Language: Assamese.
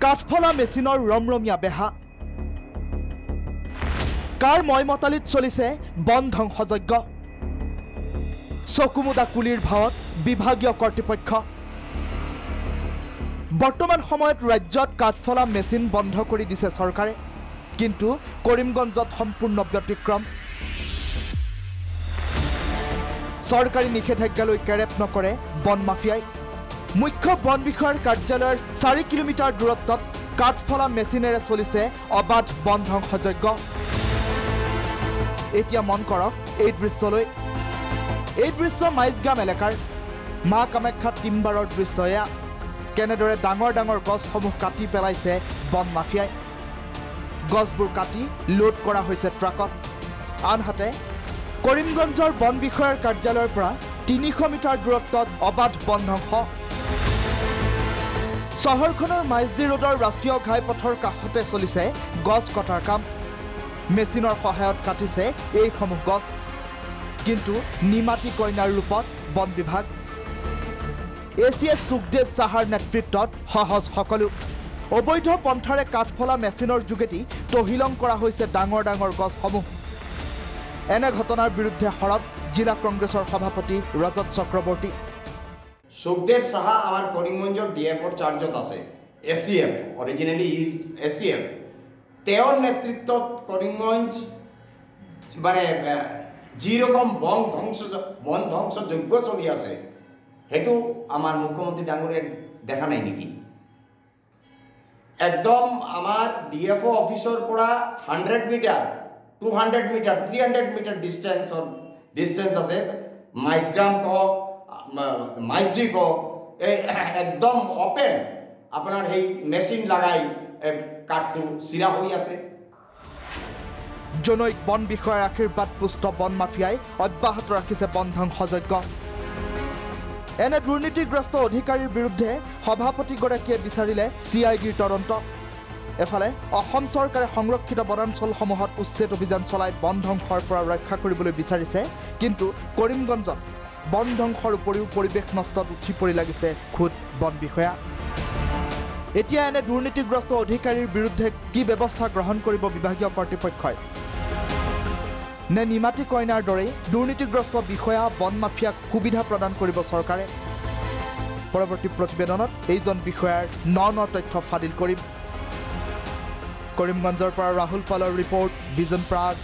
কাঠফলা মেচিনৰ ৰমৰমীয়া বেহা কাৰ মইমতালিত চলিছে বন ধ্বংসযজ্ঞ চকুমুদা কুলিৰ ভাৱত বিভাগীয় কৰ্তৃপক্ষ বৰ্তমান সময়ত ৰাজ্যত কাঠফলা মেচিন বন্ধ কৰি দিছে চৰকাৰে কিন্তু কৰিমগঞ্জত সম্পূৰ্ণ ব্যতিক্ৰম চৰকাৰী নিষেধাজ্ঞালৈ কেৰেপ নকৰে বন মাফিয়াই মুখ্য বন বিষয়াৰ কাৰ্যালয়ৰ 4 কিলোমিটাৰ দূৰত্বত কাঠফলা মেচিনেৰে চলিছে অবাধ বন ধ্বংসযজ্ঞ এতিয়া মন কৰক এই দৃশ্যলৈ এই দৃশ্য মাইজগাম এলেকাৰ মা কামাখ্যা টিম্বাৰৰ দৃশ্য এয়া কেনেদৰে ডাঙৰ ডাঙৰ গছসমূহ কাটি পেলাইছে বন মাফিয়াই গছবোৰ কাটি লোড কৰা হৈছে ট্ৰাকত আনহাতে কৰিমগঞ্জৰ বন বিষয়াৰ কাৰ্যালয়ৰ পৰা 300 মিটাৰ দূৰত্বত অবাধ বন ধ্বংস চহৰখনৰ মাইজদি ৰোডৰ ৰাষ্ট্ৰীয় ঘাইপথৰ কাষতে চলিছে গছ কটাৰ কাম মেচিনৰ সহায়ত কাটিছে এইসমূহ গছ কিন্তু নিমাটি কইনাৰ ৰূপত বন বিভাগ এছিএছ সুখদেৱ সাহাৰ নেতৃত্বত সহজ সকলো অবৈধ পন্থাৰে কাঠফলা মেচিনৰ যোগেদি তহিলং কৰা হৈছে ডাঙৰ ডাঙৰ গছসমূহ এনে ঘটনাৰ বিৰুদ্ধে হৰব জিলা কংগ্ৰেছৰ সভাপতি ৰজত চক্ৰৱৰ্তী সুখদেৱ সাহা আমাৰ কৰিমগঞ্জৰ ডিএফৰ চাৰ্জত আছে এসিএফ অৰিজিনালি ইজ এসিএফ তেওঁৰ নেতৃত্বত কৰিমগঞ্জ মানে যিৰকম বন ধ্বংস যজ্ঞ চলি আছে হেতু আমাৰ মুখ্যমন্ত্ৰী ডাঙৰীয়া দেখা নাই নেকি একদম আমাৰ ডিএফও অফিচৰ পৰা 100 মিটাৰ 200 মিটাৰ 300 মিটাৰ ডিস্টেন্স আছে মাইজগ্ৰাম কক মাইজদি কক একদম ওপেন আপোনাৰ এই মেচিন লাগাই কাটটো চিৰা হৈ আছে জনৈক বন বিষয়াৰ আশীৰ্বাদ পুষ্ট বন মাফিয়াই অব্যাহত ৰাখিছে বন ধ্বংসযজ্ঞ এনে দুৰ্নীতিগ্ৰস্ত অধিকাৰীৰ বিৰুদ্ধে সভাপতিগৰাকীয়ে বিচাৰিলে CIDৰ তদন্ত এফালে অসম চৰকাৰে সংৰক্ষিত বনাঞ্চলসমূহত উচ্ছেদ অভিযান চলাই বন ধ্বংসৰ পৰা ৰক্ষা কৰিবলৈ বিচাৰিছে কিন্তু কৰিমগঞ্জত বন ধ্বংসৰ উপৰিও পৰিৱেশ নষ্টত উঠি পৰি লাগিছে খুদ বন বিষয়া এতিয়া এনে দুৰ্নীতিগ্ৰস্ত অধিকাৰীৰ বিৰুদ্ধে কি ব্যৱস্থা গ্ৰহণ কৰিব বিভাগীয় কৰ্তৃপক্ষই নে নিমাটি কইনাৰ দৰে দুৰ্নীতিগ্ৰস্ত বিষয়া বন মাফিয়াক সুবিধা প্ৰদান কৰিব চৰকাৰে পৰৱৰ্তী প্ৰতিবেদনত এইজন বিষয়াৰ ন তথ্য ফাদিল কৰিম কৰিমগঞ্জৰ পৰা ৰাহুল পালৰ ৰিপৰ্ট ভিজন প্ৰাগ